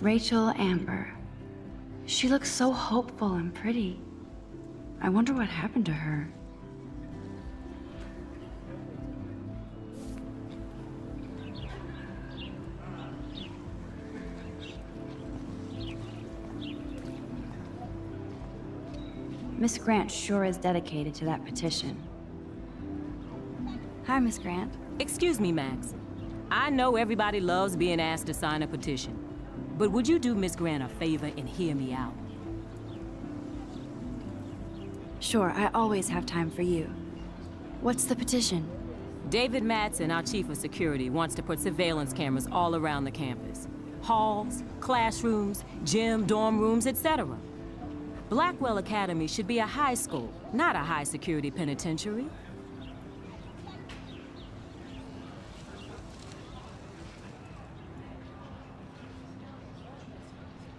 Rachel Amber. She looks so hopeful and pretty. I wonder what happened to her. Miss Grant sure is dedicated to that petition. Hi, Miss Grant. Excuse me, Max. I know everybody loves being asked to sign a petition, but would you do Miss Grant a favor and hear me out? Sure, I always have time for you. What's the petition? David Matson, our chief of security, wants to put surveillance cameras all around the campus. Halls, classrooms, gym, dorm rooms, etc. Blackwell Academy should be a high school, not a high-security penitentiary.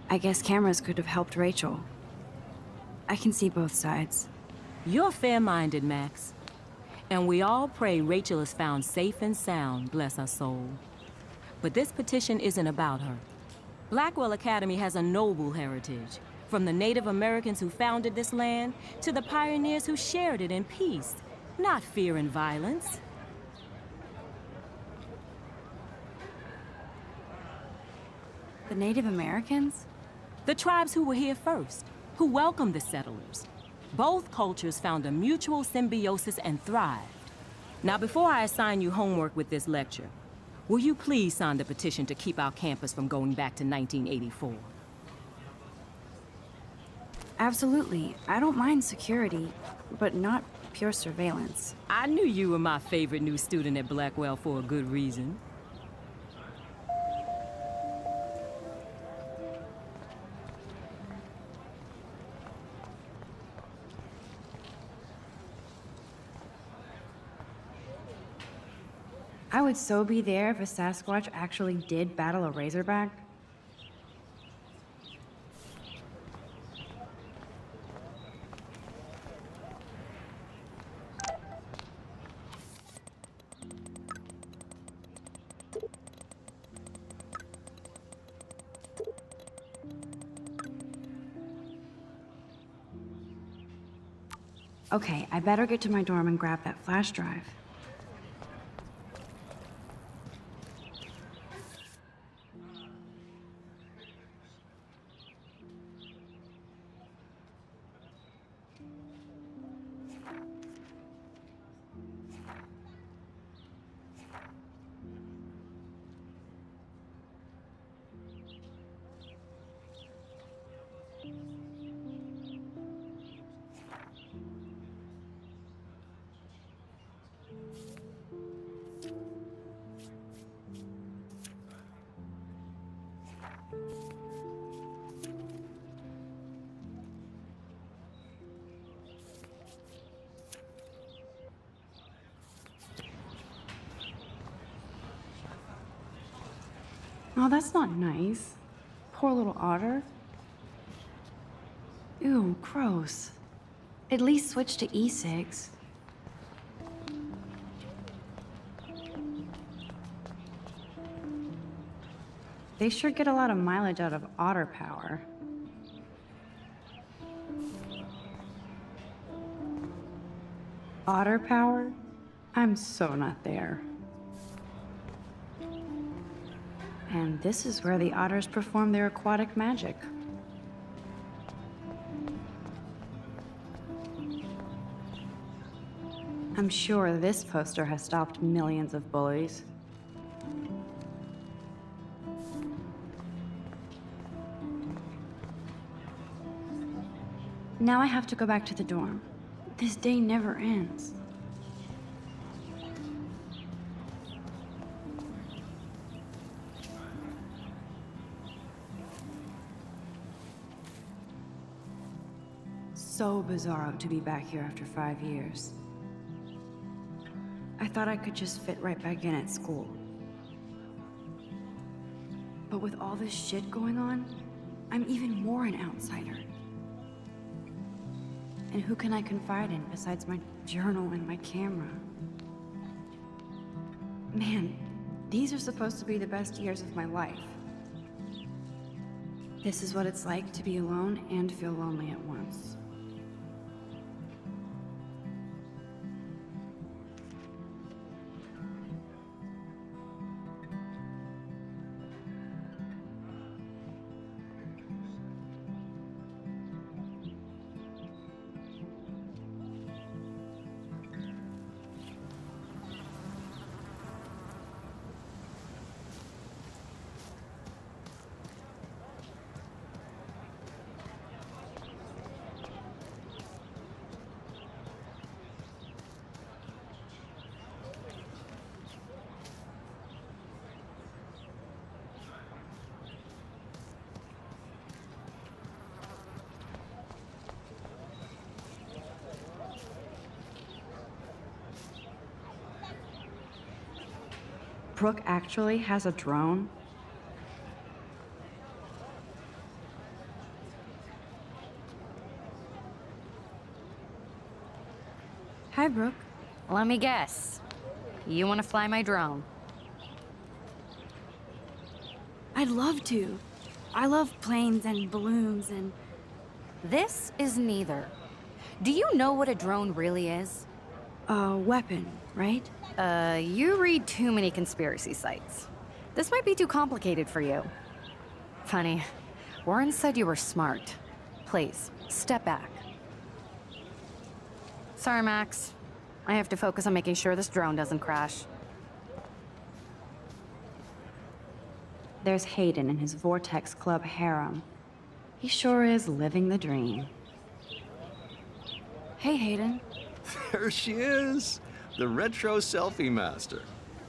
I guess cameras could have helped Rachel. I can see both sides. You're fair-minded, Max. And we all pray Rachel is found safe and sound, bless her soul. But this petition isn't about her. Blackwell Academy has a noble heritage, from the Native Americans who founded this land to the pioneers who shared it in peace, not fear and violence. The Native Americans? The tribes who were here first, who welcomed the settlers. Both cultures found a mutual symbiosis and thrived. Now, before I assign you homework with this lecture, will you please sign the petition to keep our campus from going back to 1984? Absolutely. I don't mind security, but not pure surveillance. I knew you were my favorite new student at Blackwell for a good reason. I would so be there if a Sasquatch actually did battle a Razorback. Okay, I better get to my dorm and grab that flash drive. Oh, that's not nice. Poor little otter. Ew, gross. At least switch to e-cigs. They sure get a lot of mileage out of otter power. Otter power? I'm so not there. And this is where the otters perform their aquatic magic. I'm sure this poster has stopped millions of bullies. Now I have to go back to the dorm. This day never ends. So bizarro to be back here after 5 years. I thought I could just fit right back in at school. But with all this shit going on, I'm even more an outsider. And who can I confide in besides my journal and my camera? Man, these are supposed to be the best years of my life. This is what it's like to be alone and feel lonely at once. Brooke actually has a drone? Hi, Brooke. Let me guess. You want to fly my drone? I'd love to. I love planes and balloons and... This is neither. Do you know what a drone really is? a weapon, right? You read too many conspiracy sites. This might be too complicated for you. Funny, Warren said you were smart. Please, step back. Sorry, Max. I have to focus on making sure this drone doesn't crash. There's Hayden and his Vortex Club harem. He sure is living the dream. Hey, Hayden. There she is, the retro selfie master.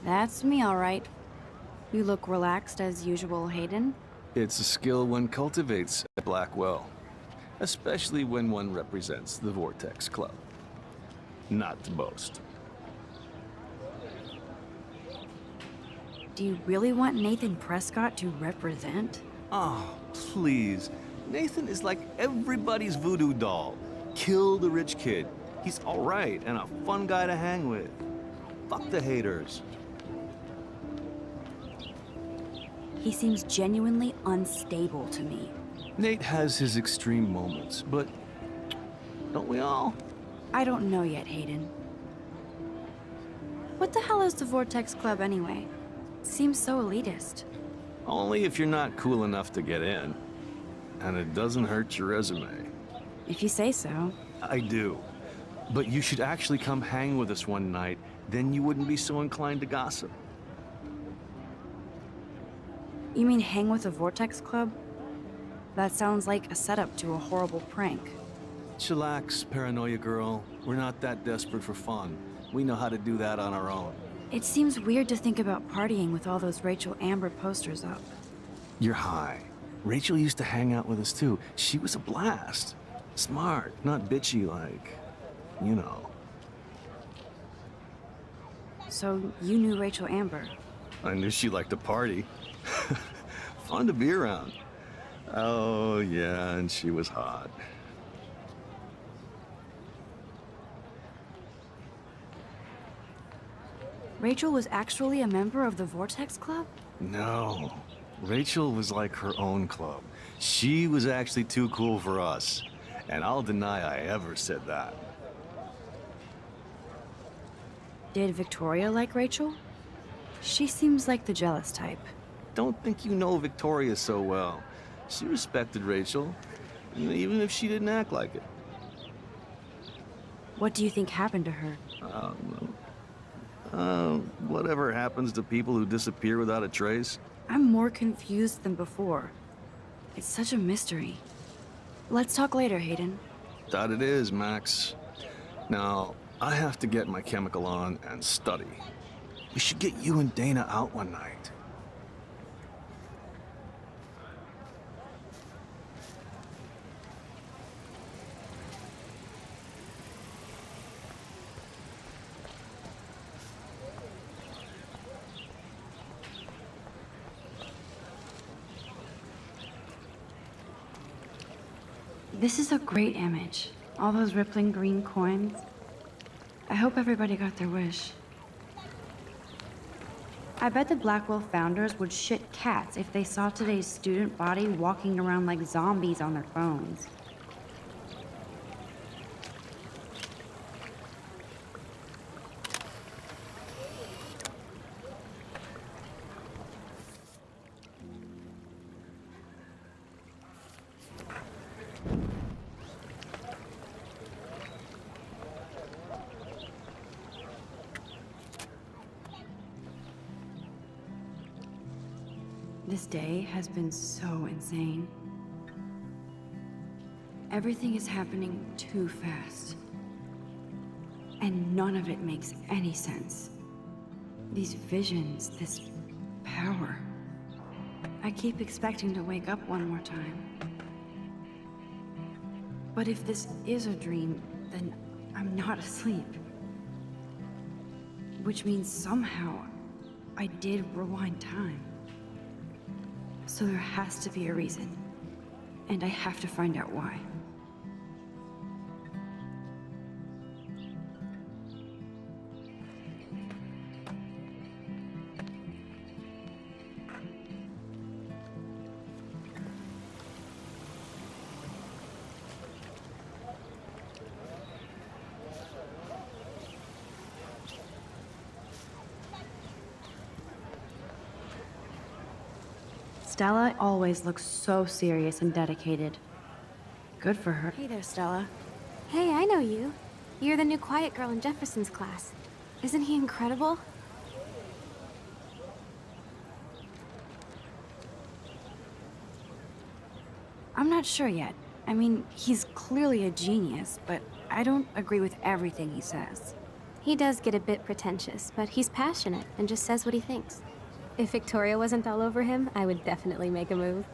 That's me, all right. You look relaxed as usual, Hayden. It's a skill one cultivates at Blackwell, especially when one represents the Vortex Club. Not to boast. Do you really want Nathan Prescott to represent? Oh, please. Nathan is like everybody's voodoo doll. Kill the rich kid. He's all right and a fun guy to hang with. Fuck the haters. He seems genuinely unstable to me. Nate has his extreme moments, but don't we all? I don't know yet, Hayden. What the hell is the Vortex Club anyway? Seems so elitist. Only if you're not cool enough to get in. And it doesn't hurt your resume. If you say so. I do. But you should actually come hang with us one night, then you wouldn't be so inclined to gossip. You mean hang with the Vortex Club? That sounds like a setup to a horrible prank. Chillax, paranoia girl. We're not that desperate for fun. We know how to do that on our own. It seems weird to think about partying with all those Rachel Amber posters up. You're high. Rachel used to hang out with us too. She was a blast. Smart, not bitchy like, you know. So you knew Rachel Amber? I knew she liked to party. Fun to be around. Oh, yeah, and she was hot. Rachel was actually a member of the Vortex Club? No. Rachel was like her own club. She was actually too cool for us. And I'll deny I ever said that. Did Victoria like Rachel? She seems like the jealous type. Don't think you know Victoria so well. She respected Rachel, even if she didn't act like it. What do you think happened to her? Whatever happens to people who disappear without a trace. I'm more confused than before. It's such a mystery. Let's talk later, Hayden. That it is, Max. Now, I have to get my chemical on and study. We should get you and Dana out one night. This is a great image. All those rippling green coins. I hope everybody got their wish. I bet the Blackwell founders would shit cats if they saw today's student body walking around like zombies on their phones. This day has been so insane. Everything is happening too fast. And none of it makes any sense. These visions, this power. I keep expecting to wake up one more time. But if this is a dream, then I'm not asleep. Which means somehow I did rewind time. So there has to be a reason. And I have to find out why. Stella always looks so serious and dedicated. Good for her. Hey there, Stella. Hey, I know you. You're the new quiet girl in Jefferson's class. Isn't he incredible? I'm not sure yet. I mean, he's clearly a genius, but I don't agree with everything he says. He does get a bit pretentious, but he's passionate and just says what he thinks. If Victoria wasn't all over him, I would definitely make a move.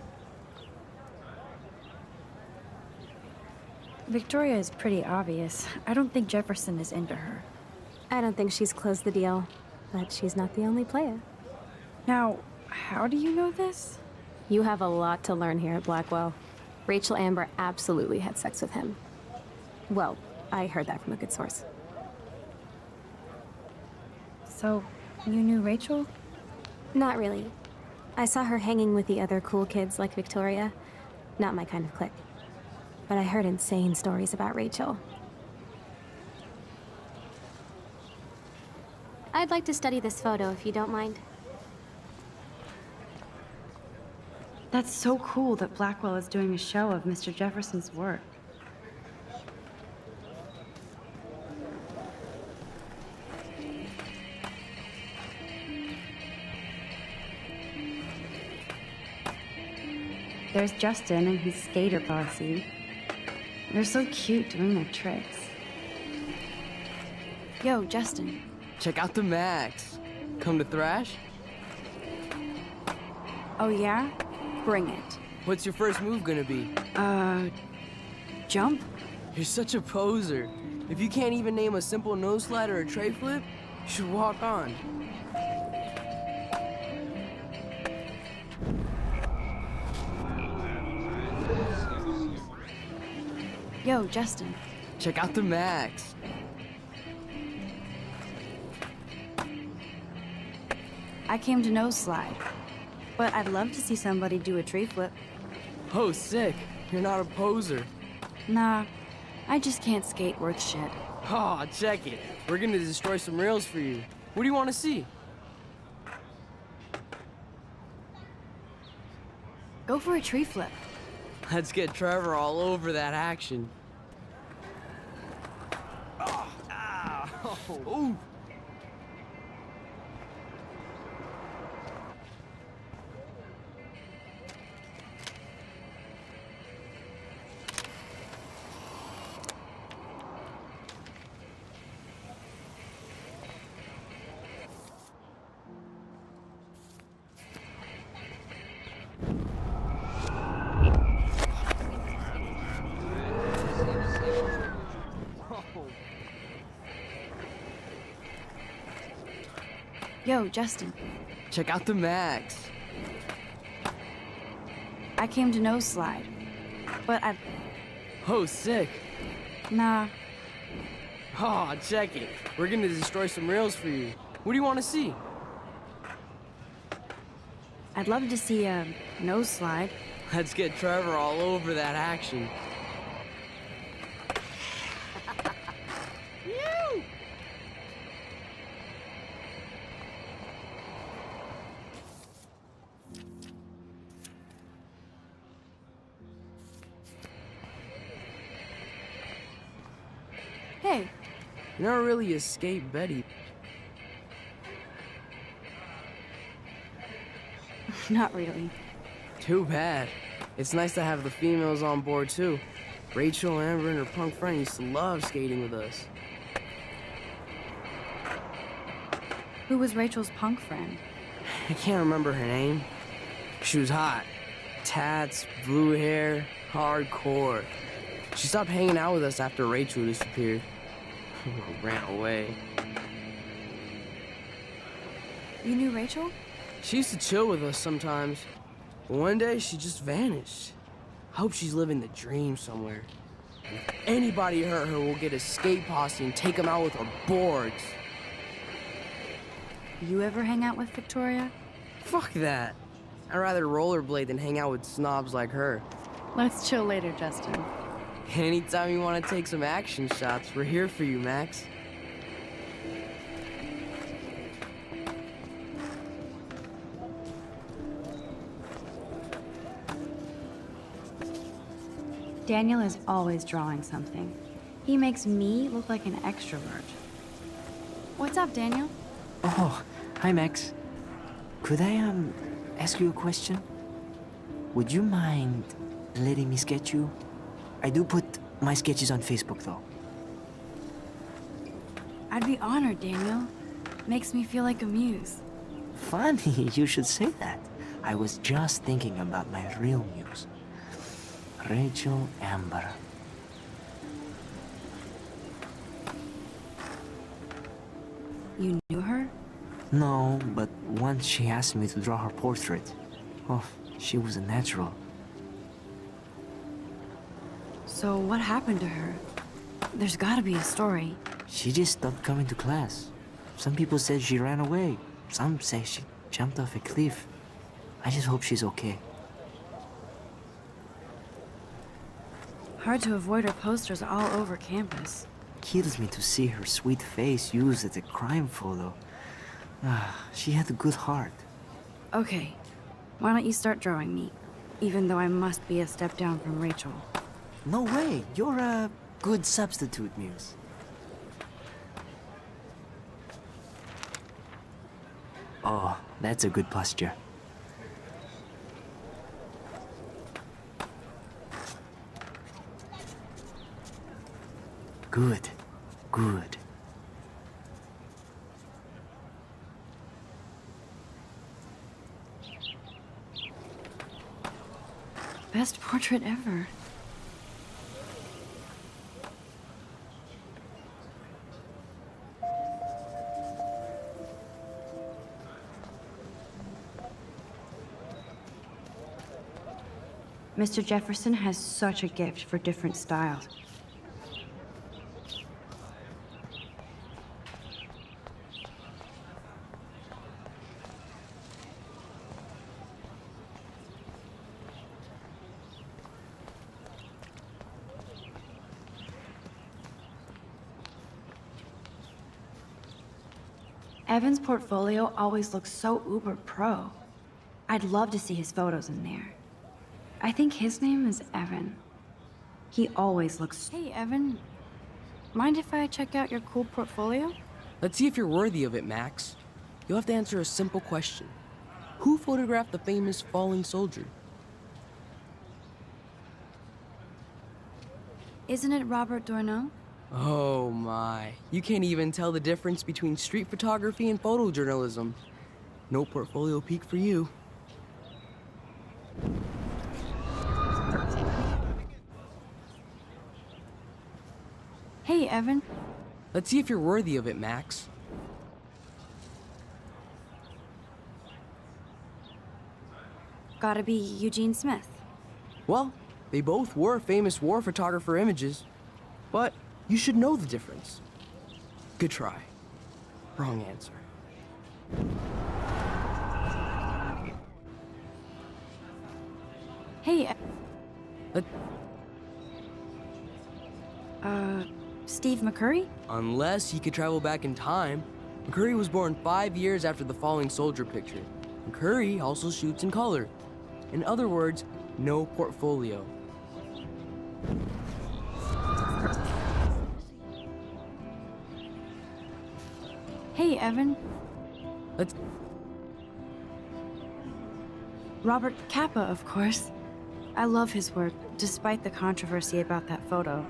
Victoria is pretty obvious. I don't think Jefferson is into her. I don't think she's closed the deal, but she's not the only player. Now, how do you know this? You have a lot to learn here at Blackwell. Rachel Amber absolutely had sex with him. Well, I heard that from a good source. So, you knew Rachel? Not really. I saw her hanging with the other cool kids like Victoria. Not my kind of clique. But I heard insane stories about Rachel. I'd like to study this photo if you don't mind. That's so cool that Blackwell is doing a show of Mr. Jefferson's work. There's Justin and his skater posse. They're so cute doing their tricks. Yo, Justin. Check out the Max. Come to thrash? Oh yeah? Bring it. What's your first move gonna be? Jump? You're such a poser. If you can't even name a simple nose slide or a tray flip, you should walk on. Yo, Justin. Check out the Max. I came to nose slide, but I'd love to see somebody do a tree flip. Oh, sick. You're not a poser. Nah, I just can't skate worth shit. Aw, check it. We're gonna destroy some rails for you. What do you want to see? Go for a tree flip. Let's get Trevor all over that action. Ooh. Yo, Justin. Check out the Max. I came to nose slide, but Oh, sick. Nah, Aw, check it. We're gonna destroy some rails for you. What do you want to see? I'd love to see a nose slide. Let's get Trevor all over that action. Hey, You never really escaped Betty. not really. Too bad. It's nice to have the females on board too. Rachel, Amber, and her punk friend used to love skating with us. Who was Rachel's punk friend? I can't remember her name. She was hot. Tats, blue hair, hardcore. She stopped hanging out with us after Rachel disappeared. Ran away. You knew Rachel? She used to chill with us sometimes. But one day, she just vanished. I hope she's living the dream somewhere. And if anybody hurt her, we'll get a skate posse and take them out with our boards. You ever hang out with Victoria? Fuck that. I'd rather rollerblade than hang out with snobs like her. Let's chill later, Justin. Anytime you want to take some action shots, we're here for you, Max. Daniel is always drawing something. He makes me look like an extrovert. What's up, Daniel? Oh, hi Max. Could I ask you a question? Would you mind letting me sketch you? I do put my sketches on Facebook though. I'd be honored, Daniel. Makes me feel like a muse. Funny, you should say that. I was just thinking about my real muse. Rachel Amber. You knew her? No, but once she asked me to draw her portrait. Oh, she was a natural. So what happened to her? There's gotta be a story. She just stopped coming to class. Some people said she ran away. Some say she jumped off a cliff. I just hope she's okay. Hard to avoid her posters all over campus. Kills me to see her sweet face used as a crime photo. She had a good heart. Okay, why don't you start drawing me? Even though I must be a step down from Rachel. No way, you're a good substitute, Muse. Oh, that's a good posture. Good, good. Best portrait ever. Mr. Jefferson has such a gift for different styles. Evan's portfolio always looks so uber pro. I'd love to see his photos in there. I think his name is Evan. He always looks... Hey, Evan. Mind if I check out your cool portfolio? Let's see if you're worthy of it, Max. You'll have to answer a simple question. Who photographed the famous falling soldier? Isn't it Robert Dourneau? Oh my. You can't even tell the difference between street photography and photojournalism. No portfolio peak for you. Hey, Evan. Let's see if you're worthy of it, Max. Gotta be Eugene Smith. Well, they both were famous war photographer images, but you should know the difference. Good try. Wrong answer. Hey, Uh, Steve McCurry? unless he could travel back in time. McCurry was born 5 years after the falling soldier picture. McCurry also shoots in color. In other words, no portfolio. Hey, Evan. Let's... Robert Capa, of course. I love his work, despite the controversy about that photo.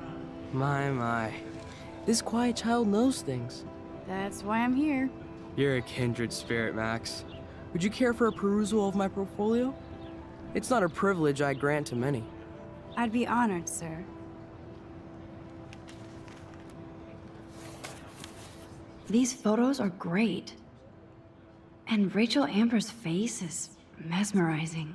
My. This quiet child knows things. That's why I'm here. You're a kindred spirit, Max. Would you care for a perusal of my portfolio? It's not a privilege I grant to many. I'd be honored, sir. These photos are great. And Rachel Amber's face is mesmerizing.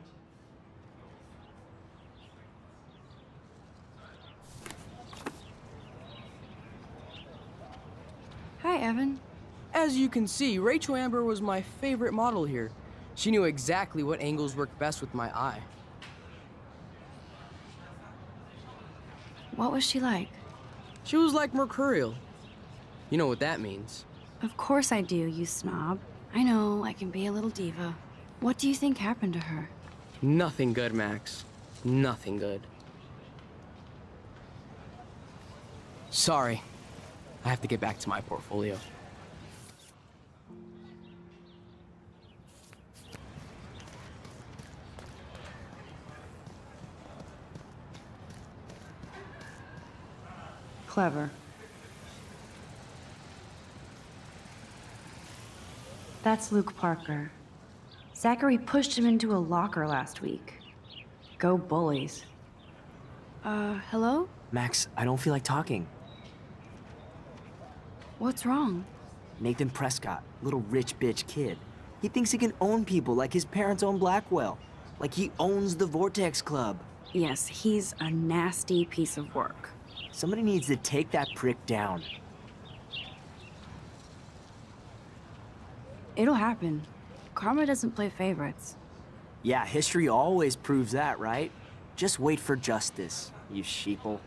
Hi, Evan. As you can see, Rachel Amber was my favorite model here. She knew exactly what angles worked best with my eye. What was she like? She was like mercurial. You know what that means. Of course I do, you snob. I know, I can be a little diva. What do you think happened to her? Nothing good, Max. Nothing good. Sorry. I have to get back to my portfolio. Clever. That's Luke Parker. Zachary pushed him into a locker last week. Go bullies. Hello? Max, I don't feel like talking. What's wrong? Nathan Prescott, little rich bitch kid. He thinks he can own people like his parents own Blackwell. Like he owns the Vortex Club. Yes, he's a nasty piece of work. Somebody needs to take that prick down. It'll happen. Karma doesn't play favorites. Yeah, history always proves that, right? Just wait for justice, you sheeple.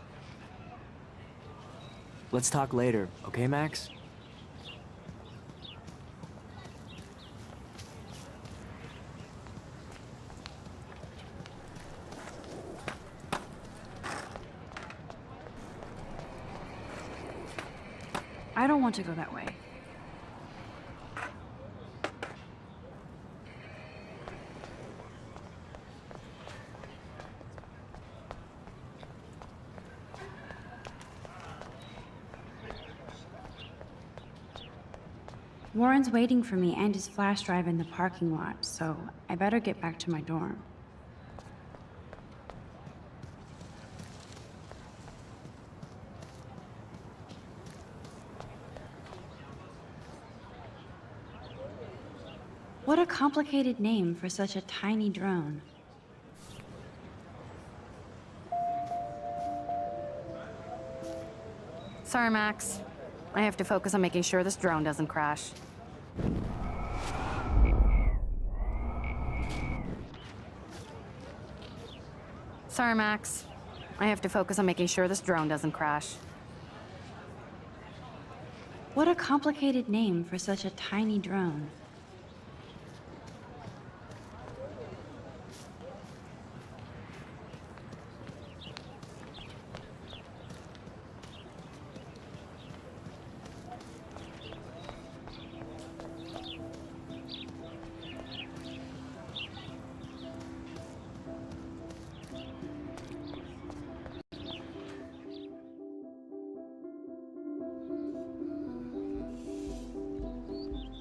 Let's talk later, okay, Max? I don't want to go that way. Warren's waiting for me and his flash drive in the parking lot, so I better get back to my dorm. What a complicated name for such a tiny drone. Sorry, Max. I have to focus on making sure this drone doesn't crash. Sorry, Max. I have to focus on making sure this drone doesn't crash. What a complicated name for such a tiny drone.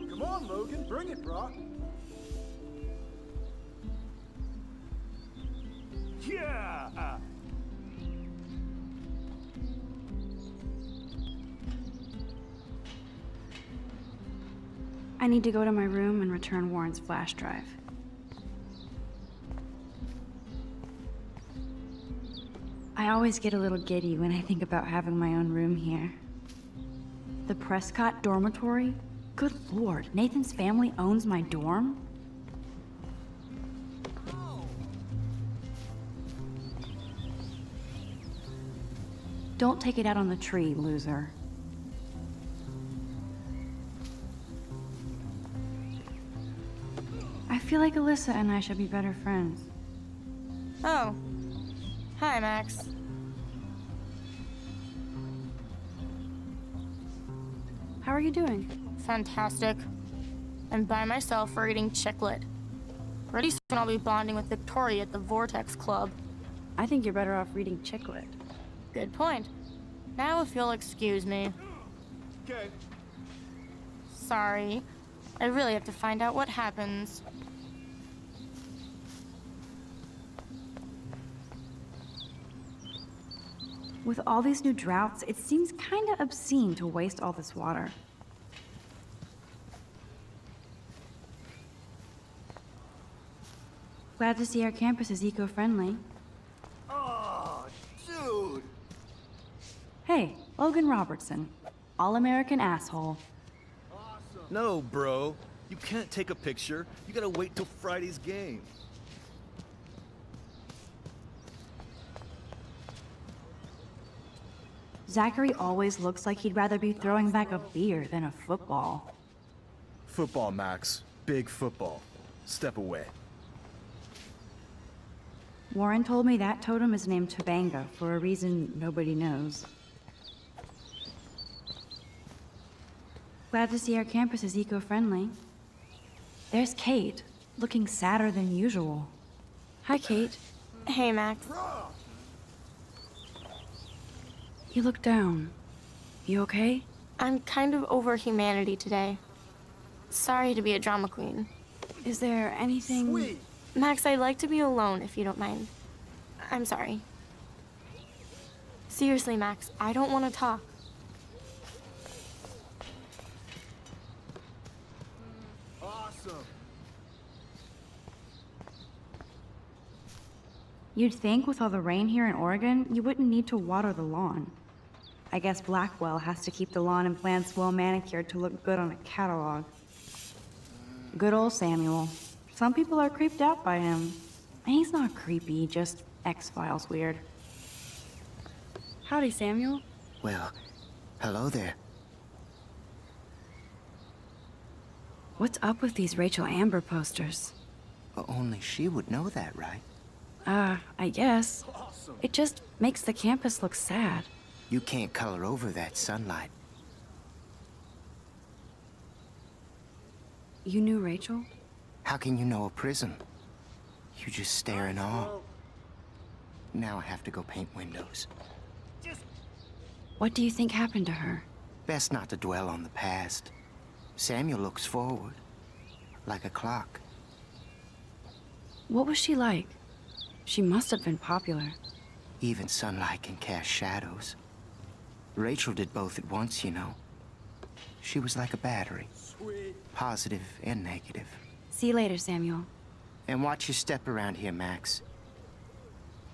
Come on, Logan, bring it, Brock. Yeah! I need to go to my room and return Warren's flash drive. I always get a little giddy when I think about having my own room here. The Prescott dormitory? Good lord, Nathan's family owns my dorm? Don't take it out on the tree, loser. I feel like Alyssa and I should be better friends. Oh. Hi, Max. How are you doing? Fantastic. I'm by myself reading Chicklet. Pretty soon I'll be bonding with Victoria at the Vortex Club. I think you're better off reading Chicklet. Good point. Now if you'll excuse me. Okay. Sorry. I really have to find out what happens. With all these new droughts, it seems kinda obscene to waste all this water. Glad to see our campus is eco-friendly. Oh, dude. Hey, Logan Robertson. All-American asshole. No, bro. You can't take a picture. You gotta wait till Friday's game. Zachary always looks like he'd rather be throwing back a beer than a football. Football, Max. Big football. Step away. Warren told me that totem is named Tobanga for a reason nobody knows. Glad to see our campus is eco-friendly. There's Kate, looking sadder than usual. Hi, Kate. Hey, Max. You look down. You okay? I'm kind of over humanity today. Sorry to be a drama queen. Is there anything... Sweet. Max, I'd like to be alone if you don't mind. I'm sorry. Seriously, Max, I don't want to talk. Awesome. You'd think with all the rain here in Oregon, you wouldn't need to water the lawn. I guess Blackwell has to keep the lawn and plants well manicured to look good on a catalog. Good old Samuel. Some people are creeped out by him. And he's not creepy, just X-Files weird. Howdy, Samuel. Well, hello there. What's up with these Rachel Amber posters? Only she would know that, right? I guess. It just makes the campus look sad. You can't color over that sunlight. You knew Rachel? How can you know a prison? You just stare in awe. Now I have to go paint windows. What do you think happened to her? Best not to dwell on the past. Samuel looks forward, like a clock. What was she like? She must have been popular. Even sunlight can cast shadows. Rachel did both at once, you know. She was like a battery. Sweet. Positive and negative. See you later, Samuel. And watch your step around here, Max.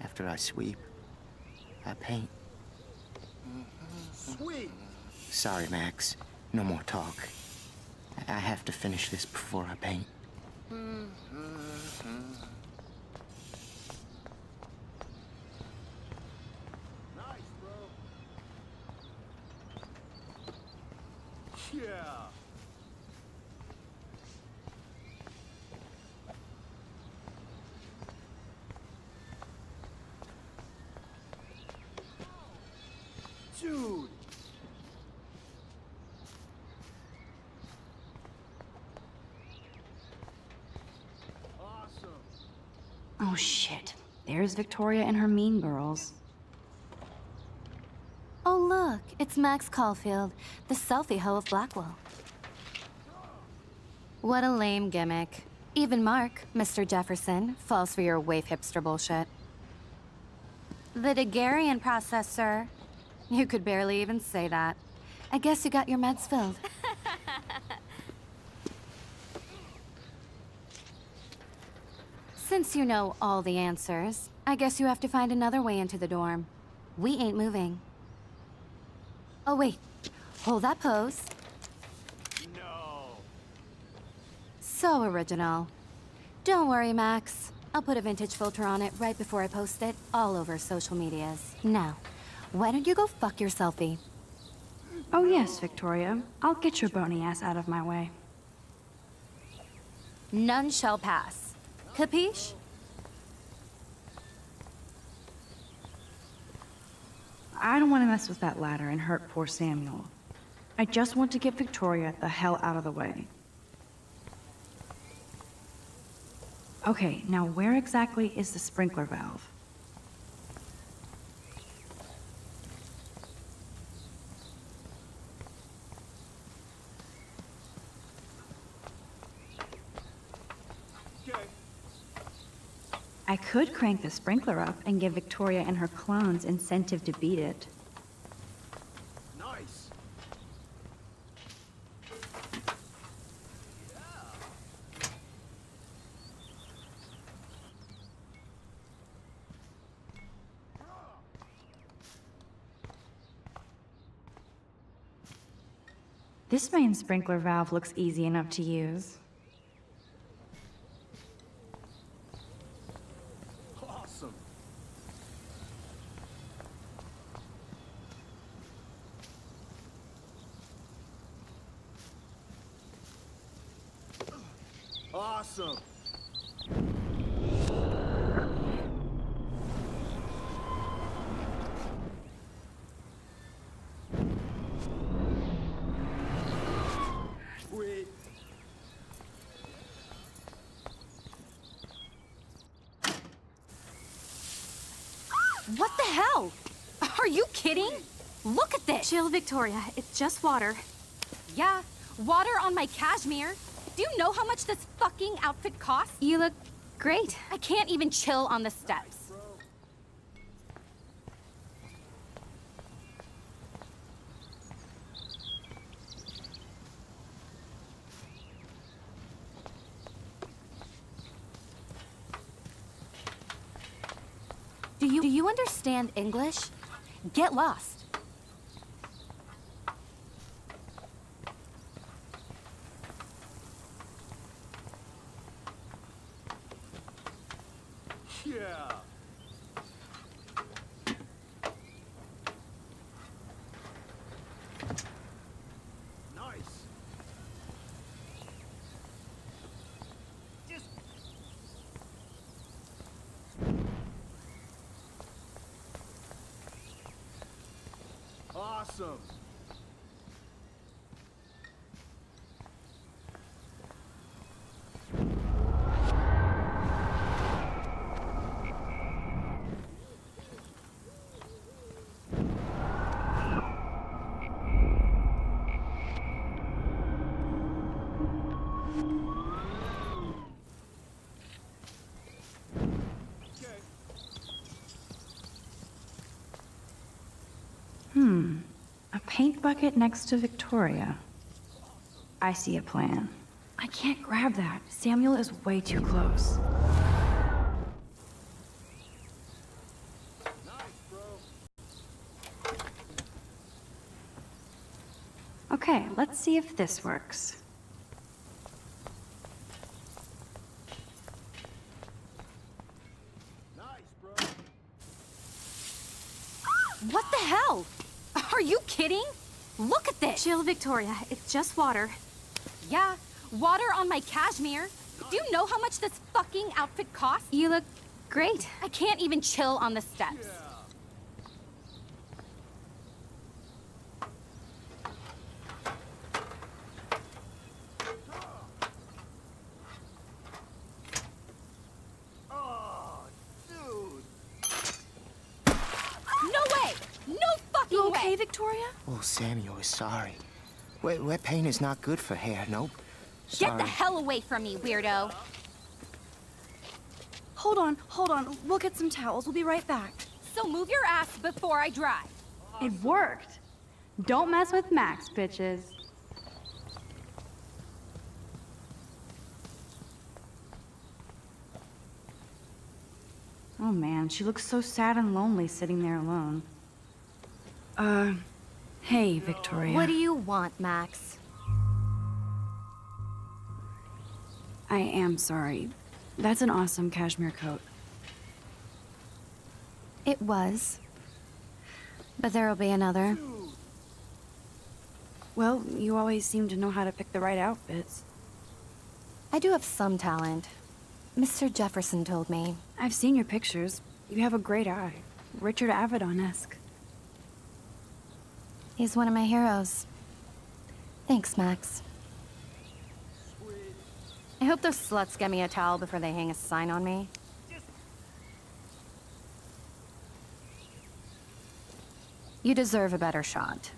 After I sweep, I paint. Sweet. Sorry, Max. No more talk. I have to finish this before I paint. Nice, bro. Yeah. Dude. Awesome. Oh shit. There's Victoria and her mean girls. Oh, look, it's Max Caulfield, the selfie hoe of Blackwell. What a lame gimmick. Even Mark, Mr. Jefferson, falls for your waif hipster bullshit. The Daguerrean process, sir. You could barely even say that. I guess you got your meds filled. Since you know all the answers, I guess you have to find another way into the dorm. We ain't moving. Oh, wait. Hold that pose. No. So original. Don't worry, Max. I'll put a vintage filter on it right before I post it all over social medias. Now, Why don't you go fuck your selfie? Oh yes, Victoria. I'll get your bony ass out of my way. None shall pass. Capiche? I don't want to mess with that ladder and hurt poor Samuel. I just want to get Victoria the hell out of the way. Okay, now where exactly is the sprinkler valve? I could crank the sprinkler up and give Victoria and her clones incentive to beat it. Nice. This main sprinkler valve looks easy enough to use. Awesome. Awesome. Sweet. What the hell? Are you kidding? Look at this! Chill, Victoria. It's just water. Yeah, water on my cashmere. Do you know how much this fucking outfit costs? You look great. I can't even chill on the steps. Do you understand English? Get lost. Yeah. Nice. Just awesome. A paint bucket next to Victoria. I see a plan. I can't grab that. Samuel is way too close. Okay, let's see if this works. What the hell? Are you kidding? Look at this! Chill, Victoria. It's just water. Yeah, water on my cashmere. Do you know how much this fucking outfit costs? You look great. I can't even chill on the steps. Oh, dude. No way! No fucking You okay, way! Victoria? Oh, Samuel is sorry. Wet paint is not good for hair, nope. Get Sorry. the hell away from me, weirdo. Hold on. We'll get some towels. We'll be right back. So move your ass before I drive. It worked. Don't mess with Max, bitches. Oh man, she looks so sad and lonely sitting there alone. Hey, Victoria. What do you want, Max? I am sorry. That's an awesome cashmere coat. It was. But there'll be another. Well, you always seem to know how to pick the right outfits. I do have some talent. Mr. Jefferson told me. I've seen your pictures. You have a great eye. Richard Avedon-esque. He's one of my heroes. Thanks, Max. I hope those sluts get me a towel before they hang a sign on me. You deserve a better shot.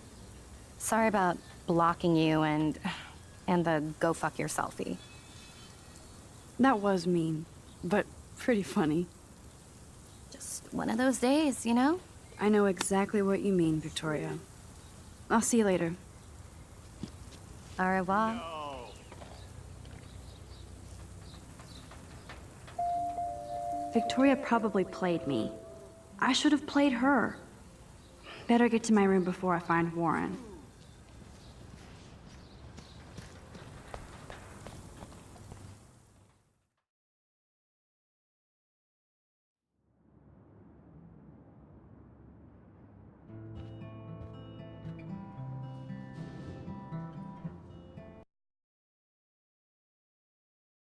Sorry about blocking you and the go fuck your selfie. That was mean, but pretty funny. Just one of those days, you know? I know exactly what you mean, Victoria. I'll see you later. Au revoir. Victoria probably played me. I should have played her. Better get to my room before I find Warren.